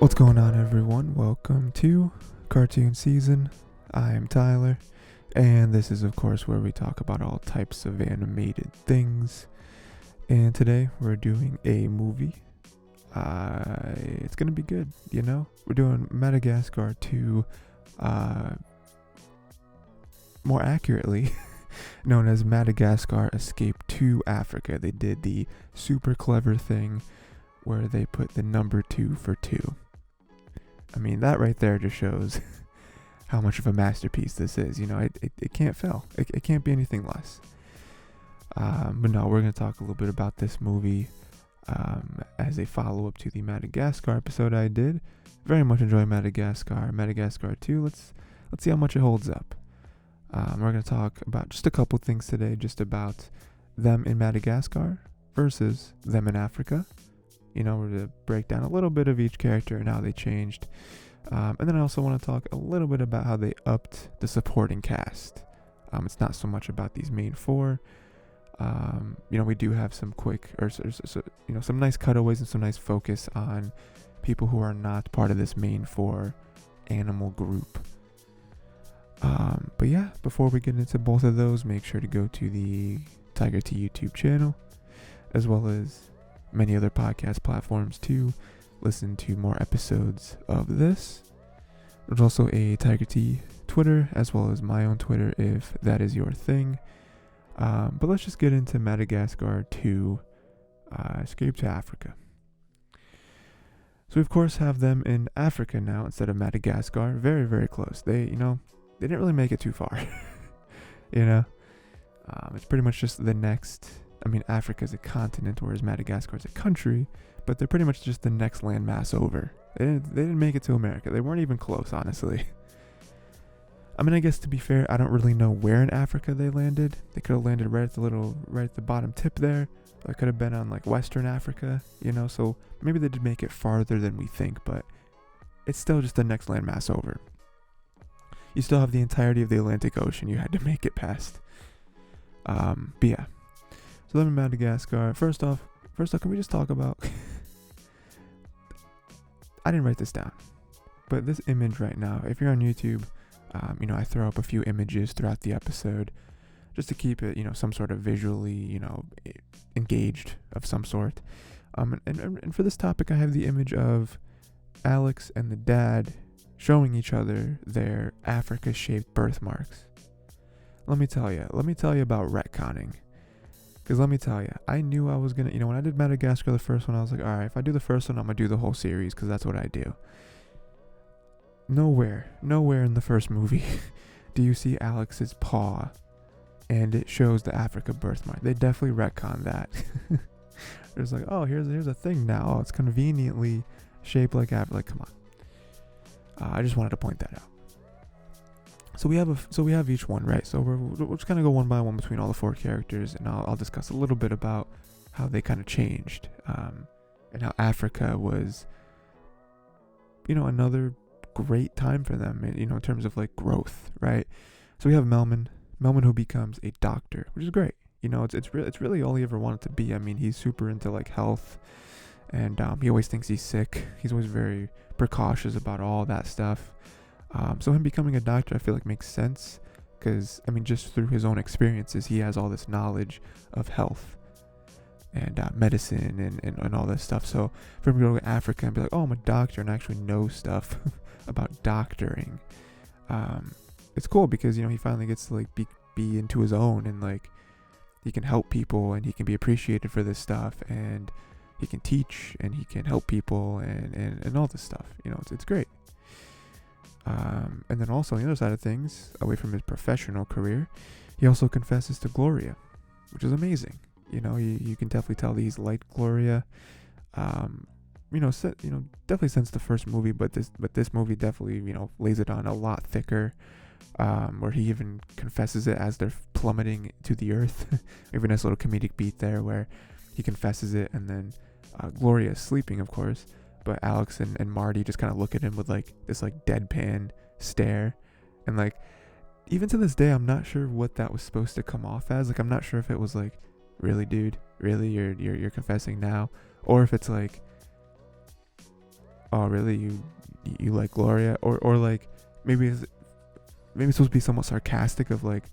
What's going on, everyone? Welcome to Cartoon Season. I am Tyler, and this is, of course, where we talk about all types of animated things. And today we're doing a movie. It's gonna be good, you know? We're doing Madagascar 2, more accurately known as Madagascar Escape to Africa. They did the super clever thing where they put the number 2 for 2. I mean, that right there just shows how much of a masterpiece this is. You know, it can't fail. It can't be anything less. But no, we're going to talk a little bit about this movie as a follow-up to the Madagascar episode I did. Very much enjoy Madagascar. Madagascar 2, let's see how much it holds up. We're going to talk about just a couple things today, just about them in Madagascar versus them in Africa. You know, we're going to break down a little bit of each character and how they changed. And then I also want to talk a little bit about how they upped the supporting cast. It's not so much about these main four. You know, we do have some quick, some nice cutaways and some nice focus on people who are not part of this main four animal group. But yeah, before we get into both of those, make sure to go to the Tiger T YouTube channel, as well as many other podcast platforms to listen to more episodes of this. There's also a Tiger T Twitter, as well as my own Twitter, if that is your thing. But let's just get into Madagascar 2, Escape to Africa. So we of course have them in Africa now instead of Madagascar. Very, very close. They didn't really make it too far. It's pretty much just the next. I mean, Africa is a continent, whereas Madagascar is a country, but they're pretty much just the next landmass over. They didn't make it to America. They weren't even close, honestly. I mean, I guess to be fair, I don't really know where in Africa they landed. They could have landed right at the bottom tip there. Or it could have been on like Western Africa, so maybe they did make it farther than we think, but it's still just the next landmass over. You still have the entirety of the Atlantic Ocean you had to make it past. But yeah. So them in Madagascar. First off, can we just talk about... I didn't write this down, but this image right now, if you're on YouTube, I throw up a few images throughout the episode just to keep it, some sort of visually, engaged of some sort. And for this topic, I have the image of Alex and the dad showing each other their Africa-shaped birthmarks. Let me tell you about retconning. Because let me tell you, I knew I was going to, when I did Madagascar, the first one, I was like, all right, if I do the first one, I'm going to do the whole series, because that's what I do. Nowhere in the first movie do you see Alex's paw, and it shows the Africa birthmark. They definitely retconned that. There's like, oh, here's a thing now. Oh, it's conveniently shaped like Africa. Like, come on. I just wanted to point that out. So we have each one, right? So we'll just kind of go one by one between all the four characters, and I'll discuss a little bit about how they kind of changed, and how Africa was, another great time for them, in terms of like growth, right? So we have Melman who becomes a doctor, which is great. It's really all he ever wanted to be. I mean, he's super into like health, and he always thinks he's sick. He's always very precautious about all that stuff. So him becoming a doctor, I feel like makes sense, because, I mean, just through his own experiences, he has all this knowledge of health and medicine and all this stuff. So for him to go to Africa and be like, oh, I'm a doctor, and actually know stuff about doctoring, it's cool, because, he finally gets to like be into his own, and like he can help people, and he can be appreciated for this stuff, and he can teach, and he can help people, and all this stuff. It's great. And then also on the other side of things, away from his professional career, he also confesses to Gloria, which is amazing. You can definitely tell that he's liked Gloria. Definitely since the first movie, but this movie definitely, lays it on a lot thicker, where he even confesses it as they're plummeting to the earth. We have a nice little comedic beat there where he confesses it, and then Gloria is sleeping, of course. But Alex and Marty just kind of look at him with like this like deadpan stare, and like even to this day I'm not sure what that was supposed to come off as. Like, I'm not sure if it was like, really, dude, really, you're confessing now, or if it's like, oh really, you like Gloria, or like maybe it's supposed to be somewhat sarcastic of like,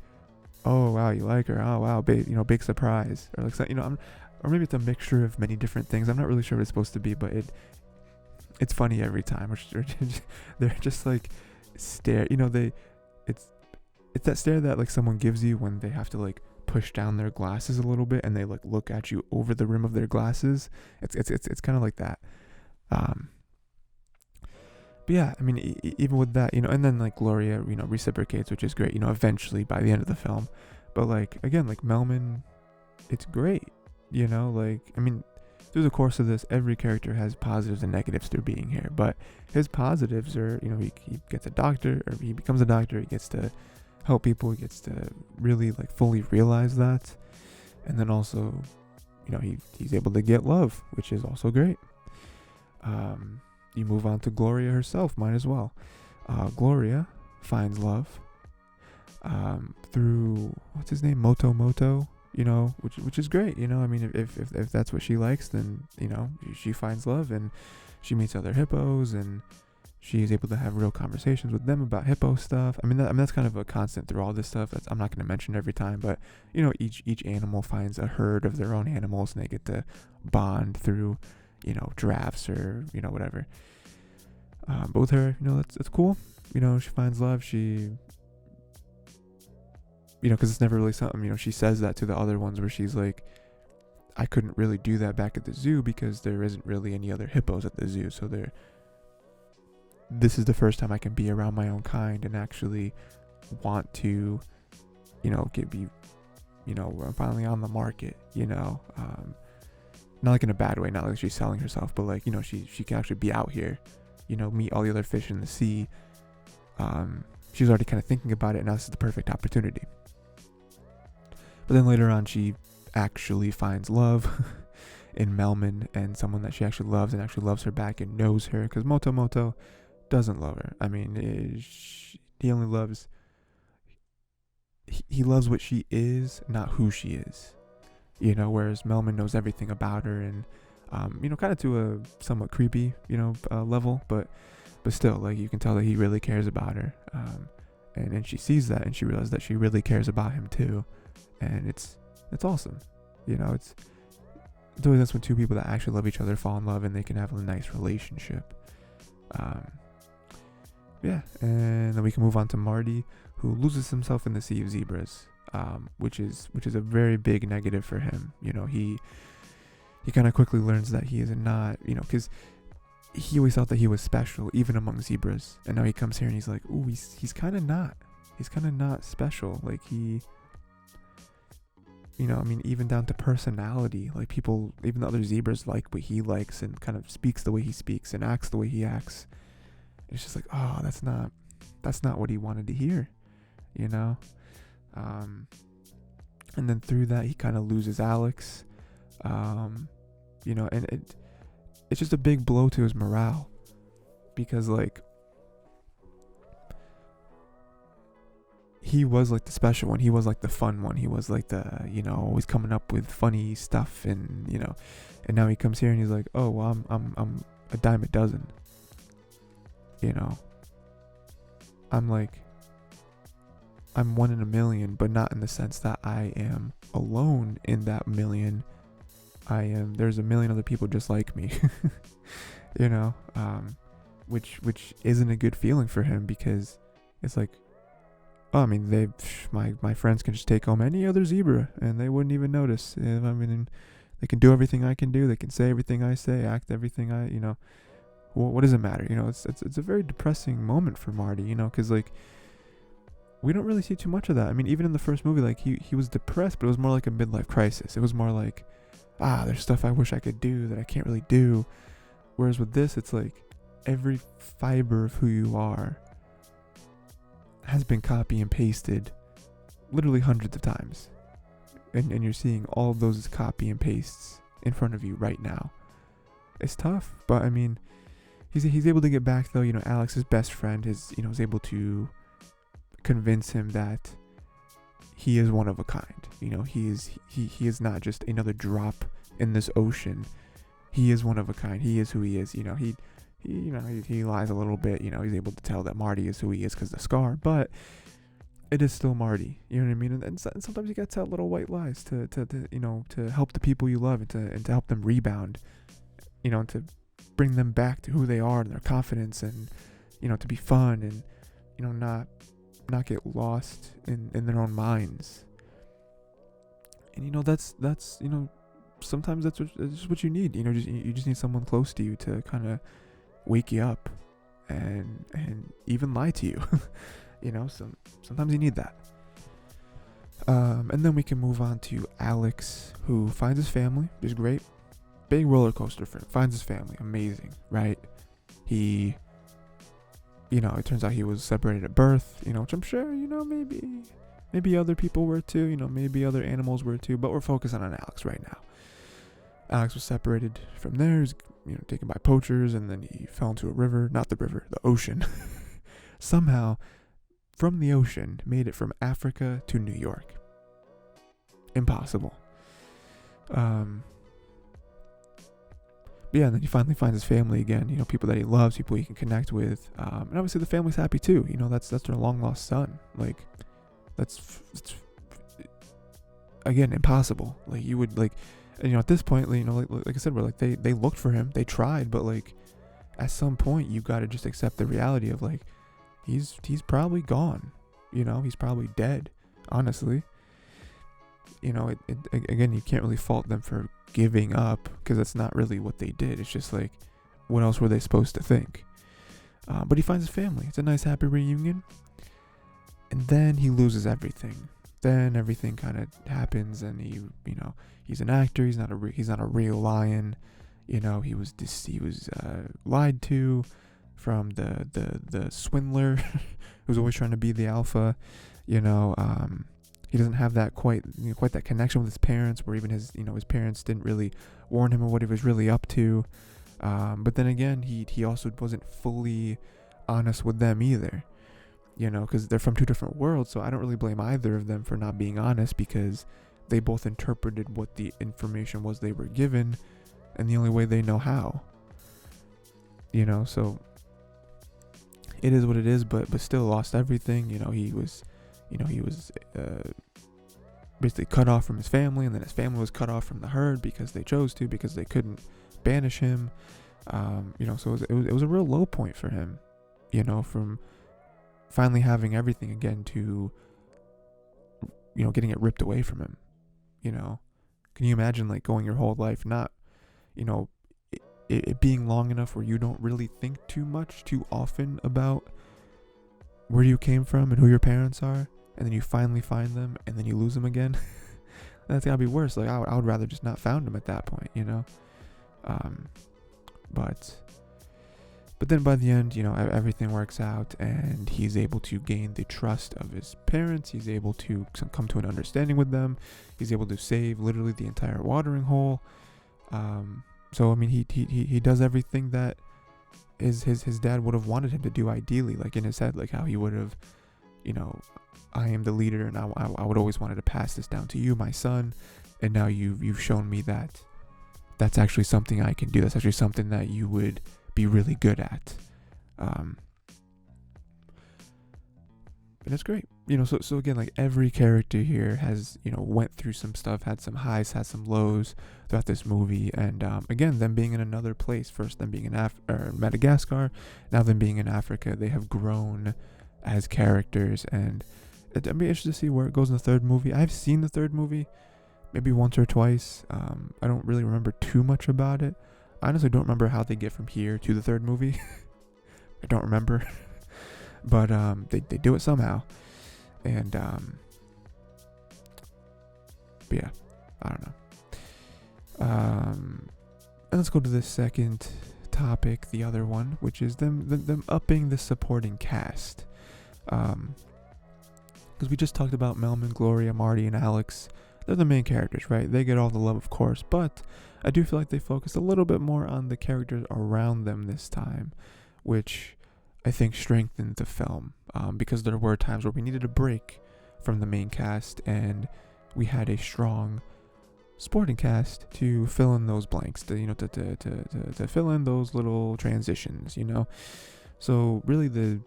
oh wow, you like her, oh wow, big surprise, or like, or maybe it's a mixture of many different things. I'm not really sure what it's supposed to be, but it's funny every time. They're just like stare, it's that stare that like someone gives you when they have to like push down their glasses a little bit and they like look at you over the rim of their glasses. It's kind of like that. But yeah, I mean, even with that, and then like Gloria, reciprocates, which is great, eventually by the end of the film. But like, again, like Melman, it's great, like, I mean, through the course of this, every character has positives and negatives through being here. But his positives are, he gets a doctor, or he becomes a doctor, he gets to help people, he gets to really like fully realize that. And then also, he's able to get love, which is also great. You move on to Gloria herself, might as well. Gloria finds love through, what's his name, Moto, which is great, I mean, if that's what she likes, then, she finds love, and she meets other hippos, and she's able to have real conversations with them about hippo stuff. I mean, that's kind of a constant through all this stuff. I'm not going to mention every time, but, each animal finds a herd of their own animals, and they get to bond through, giraffes or, whatever. But with her, that's cool. She finds love. She, because it's never really something, she says that to the other ones where she's like, I couldn't really do that back at the zoo because there isn't really any other hippos at the zoo. So this is the first time I can be around my own kind and actually want to, I'm finally on the market, not like in a bad way, not like she's selling herself, but like, she can actually be out here, meet all the other fish in the sea. She's already kind of thinking about it, and now this is the perfect opportunity. But then later on, she actually finds love in Melman, and someone that she actually loves and actually loves her back and knows her, because Moto doesn't love her. I mean, he only loves, he loves what she is, not who she is. Whereas Melman knows everything about her, and kind of to a somewhat creepy, level, but still, like, you can tell that he really cares about her, and she sees that, and she realizes that she really cares about him too, and it's awesome, it's doing this when two people that actually love each other fall in love, and they can have a nice relationship. Yeah, and then we can move on to Marty, who loses himself in the sea of zebras. Which is a very big negative for him. He kind of quickly learns that he is not, because he always thought that he was special, even among zebras. And now he comes here and he's like, ooh, he's kind of not. He's kind of not special. Like he, I mean, even down to personality. Like people, even the other zebras like what he likes and kind of speaks the way he speaks and acts the way he acts. It's just like, oh, that's not what he wanted to hear, and then through that he kind of loses Alex, and it's just a big blow to his morale, because like he was like the special one, he was like the fun one, he was like the always coming up with funny stuff, and and now he comes here and he's like, oh well, I'm a dime a dozen, I'm one in a million, but not in the sense that I am alone in that million. There's a million other people just like me, which isn't a good feeling for him, because it's like, oh, I mean, my friends can just take home any other zebra and they wouldn't even notice. I mean, they can do everything I can do. They can say everything I say, act everything I, what does it matter? It's a very depressing moment for Marty, because like, we don't really see too much of that. I mean, even in the first movie, like he was depressed, but it was more like a midlife crisis. It was more like, there's stuff I wish I could do that I can't really do. Whereas with this, it's like every fiber of who you are has been copy and pasted literally hundreds of times. And you're seeing all of those copy and pastes in front of you right now. It's tough, but I mean, he's able to get back though. Alex's best friend is able to convince him that he is one of a kind. He is not just another drop in this ocean. He is one of a kind. He is who he is. he lies a little bit. He's able to tell that Marty is who he is because the scar, but it is still Marty. You know what I mean? And sometimes you got to tell little white lies to help the people you love and to help them rebound. To bring them back to who they are and their confidence, and to be fun, and not get lost in their own minds. And that's sometimes that's what you need. You just need someone close to you to kind of wake you up and even lie to you. Sometimes you need that. And then we can move on to Alex, who finds his family, which is great. Big roller coaster for him. Finds his family, amazing, right? He, it turns out he was separated at birth, which I'm sure, maybe other people were too, maybe other animals were too, but we're focusing on Alex right now. Alex was separated from there. He was, taken by poachers, and then he fell into a river, not the river, the ocean. Somehow, from the ocean, made it from Africa to New York. Impossible. And then he finally finds his family again, people that he loves, people he can connect with. And obviously the family's happy too. That's their long lost son. Like, that's again, impossible. Like, you would at this point, like I said, we're like, they looked for him, they tried, but like, at some point you got to just accept the reality of like, he's probably gone, he's probably dead, honestly. Again, you can't really fault them for giving up, because that's not really what they did. It's just like, what else were they supposed to think? But he finds his family. It's a nice, happy reunion. And then he loses everything. Then everything kind of happens, and he's an actor. He's not a real lion. He was lied to from the swindler who's always trying to be the alpha. He doesn't have that quite that connection with his parents, where even his parents didn't really warn him of what he was really up to. But then again, he also wasn't fully honest with them either, because they're from two different worlds. So I don't really blame either of them for not being honest, because they both interpreted what the information was they were given, and the only way they know how. So it is what it is, but still lost everything. He was basically cut off from his family, and then his family was cut off from the herd because they chose to, because they couldn't banish him. So it was a real low point for him, from finally having everything again to, getting it ripped away from him. Can you imagine like going your whole life not, it being long enough where you don't really think too often about where you came from and who your parents are, and then you finally find them, and then you lose them again? That's gotta be worse. Like, I would rather just not found them at that point, But then by the end, everything works out, and he's able to gain the trust of his parents. He's able to come to an understanding with them. He's able to save literally the entire watering hole. So I mean, he does everything that his dad would have wanted him to do, ideally, like in his head, like how he would have, I am the leader, and I would always wanted to pass this down to you, my son, and now you've shown me that that's actually something I can do. That's actually something that you would be really good at. And that's great. So again, like, every character here has, went through some stuff, had some highs, had some lows throughout this movie. And again, them being in another place, first them being in Madagascar, now them being in Africa, they have grown as characters. And I'm interested to see where it goes in the third movie. I've seen the third movie maybe once or twice. I don't really remember too much about it. I honestly don't remember how they get from here to the third movie. I don't remember. But they do it somehow. And but yeah, I don't know. And let's go to the second topic, the other one, which is them upping the supporting cast. Because we just talked about Melman, Gloria, Marty, and Alex. They're the main characters, right? They get all the love, of course, but I do feel like they focused a little bit more on the characters around them this time, which I think strengthened the film, because there were times where we needed a break from the main cast, and we had a strong supporting cast to fill in those blanks, to fill in those little transitions, So really the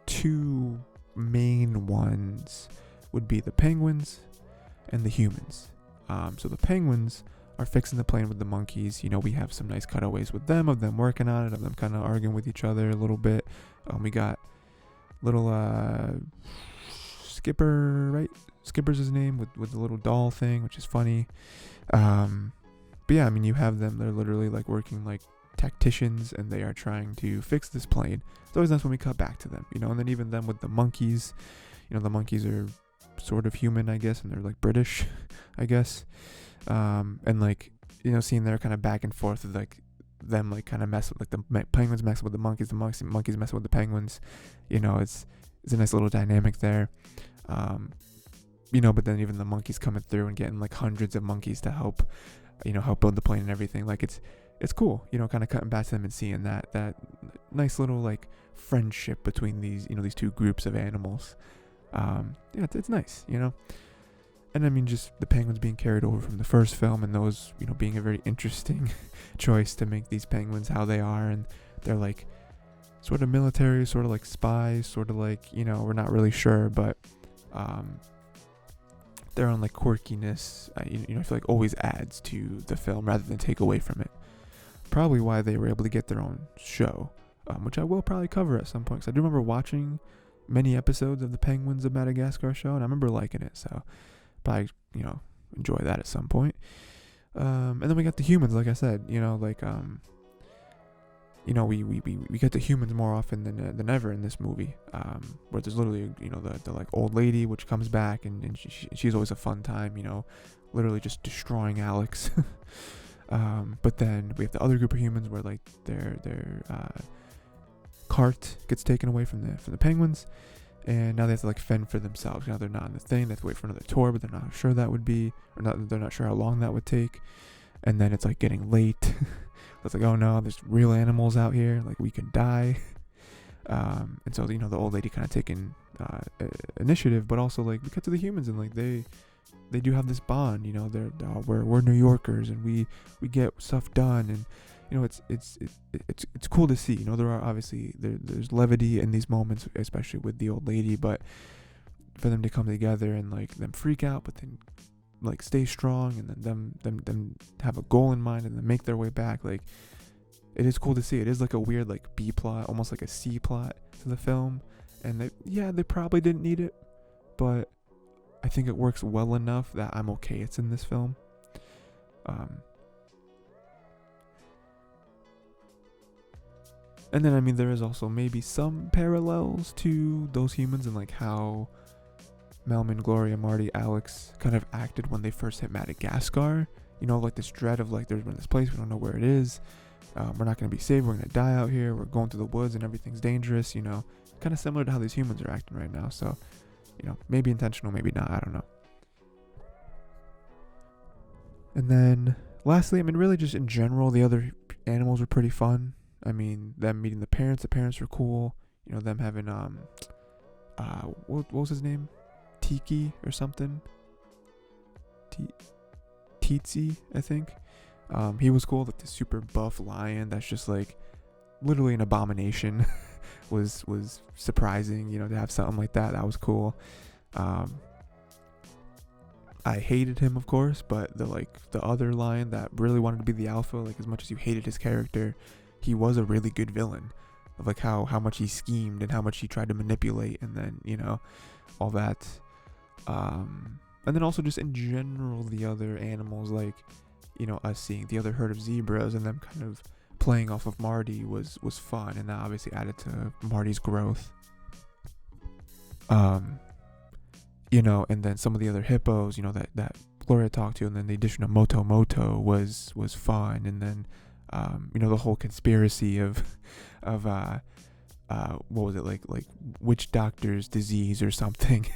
two main ones would be the penguins and the humans. So the penguins are fixing the plane with the monkeys. We have some nice cutaways with them, of them working on it, of them kind of arguing with each other a little bit. We got little Skipper, right? Skipper's his name, with the little doll thing, which is funny. But yeah, you have them, they're literally like working like tacticians, and they are trying to fix this plane. It's always nice when we cut back to them, and then even them with the monkeys. The monkeys are sort of human, I guess, and they're like British, I guess. And like, seeing their kind of back and forth of like them like kind of mess with, like the penguins messing with the monkeys messing with the penguins. It's a nice little dynamic there. But then even the monkeys coming through and getting like hundreds of monkeys to help build the plane and everything. Like it's cool, kind of cutting back to them and seeing that nice little like friendship between these two groups of animals. It's nice, And just the penguins being carried over from the first film, and those, being a very interesting choice to make these penguins how they are. And they're like sort of military, sort of like spies, sort of like, we're not really sure, but their own like quirkiness, I feel like always adds to the film rather than take away from it. Probably why they were able to get their own show, which I will probably cover at some point, because I do remember watching many episodes of the Penguins of Madagascar show, and I remember liking it, so probably, enjoy that at some point. And then we got the humans, like I said, we get the humans more often than ever in this movie, where there's literally, the like old lady, which comes back, and she's always a fun time, literally just destroying Alex. But then we have the other group of humans where like their cart gets taken away from the penguins, and now they have to like fend for themselves. Now they're not in the thing, they have to wait for another tour, but they're not sure that would be, or not, they're not sure how long that would take. And then it's like getting late. It's like, oh no, there's real animals out here, like we could die. And so the old lady kind of taking initiative, but also like we get to the humans, and like they do have this bond, they're we're New Yorkers, and we get stuff done, and it's cool to see. There are obviously there's levity in these moments, especially with the old lady, but for them to come together and like them freak out, but then like stay strong, and then them have a goal in mind, and then make their way back. Like, it is cool to see. It is like a weird like B plot, almost like a C plot to the film, and they probably didn't need it, but I think it works well enough that I'm okay it's in this film. And then there is also maybe some parallels to those humans, and like how Melman, Gloria, Marty, Alex kind of acted when they first hit Madagascar. Like this dread of like, there's been this place, we don't know where it is, we're not going to be safe, we're going to die out here, we're going through the woods and everything's dangerous, kind of similar to how these humans are acting right now. So, maybe intentional, maybe not, I don't know. And then lastly, really just in general, the other animals were pretty fun. Them meeting the parents were cool. Them having what was his name? Tiki or something. Teetsy, I think. He was cool, like the super buff lion that's just like literally an abomination. was surprising, to have something like that. That was cool. I hated him, of course, but the other lion that really wanted to be the alpha, like as much as you hated his character, he was a really good villain. Of like how much he schemed and how much he tried to manipulate, and then all that. And then also just in general, the other animals, like us seeing the other herd of zebras and them kind of playing off of Marty was fun, and that obviously added to Marty's growth. And then some of the other hippos, that Gloria talked to, and then the addition of Moto was fun, and then the whole conspiracy of what was it, like witch doctor's disease or something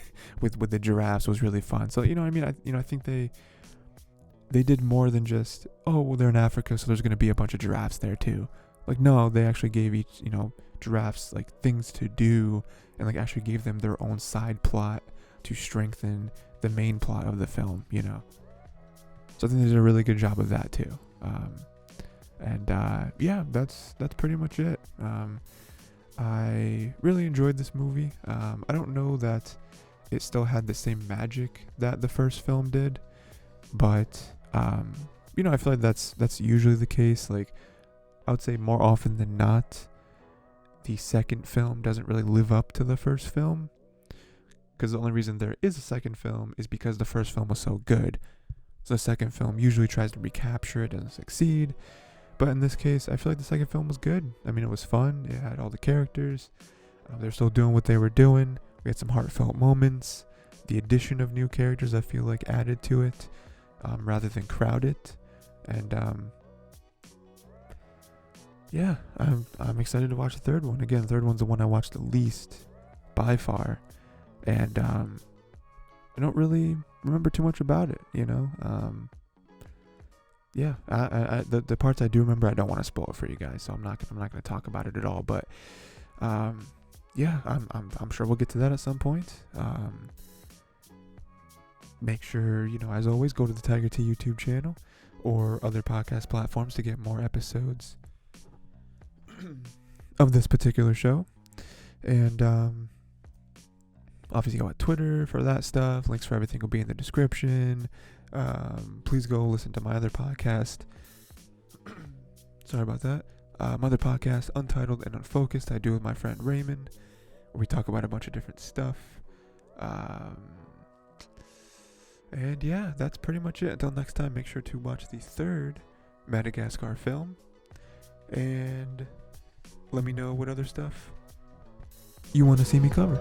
with the giraffes was really fun. So I think they did more than just, oh well, they're in Africa, so there's going to be a bunch of giraffes there too. Like, no, they actually gave each giraffes like things to do, and like actually gave them their own side plot to strengthen the main plot of the film. So I think they did a really good job of that too. Yeah, that's pretty much it. I really enjoyed this movie. I don't know that it still had the same magic that the first film did, but I feel like that's usually the case. Like, I would say more often than not, the second film doesn't really live up to the first film, because the only reason there is a second film is because the first film was so good. So the second film usually tries to recapture it, doesn't succeed. But in this case, I feel like the second film was good. I mean, it was fun. It had all the characters. They're still doing what they were doing. We had some heartfelt moments. The addition of new characters, I feel like, added to it rather than crowded. And yeah, I'm excited to watch the third one. Again, the third one's the one I watched the least by far. And I don't really remember too much about it, Yeah, the parts I do remember, I don't want to spoil it for you guys, so I'm not going to talk about it at all. But yeah, I'm sure we'll get to that at some point. Make sure, as always, go to the Tiger T YouTube channel or other podcast platforms to get more episodes of this particular show. And obviously go on Twitter for that stuff. Links for everything will be in the description. Please go listen to my other podcast. Sorry about that. My other podcast, Untitled and Unfocused, I do with my friend Raymond, where we talk about a bunch of different stuff. And yeah, that's pretty much it. Until next time, make sure to watch the third Madagascar film. And let me know what other stuff you want to see me cover.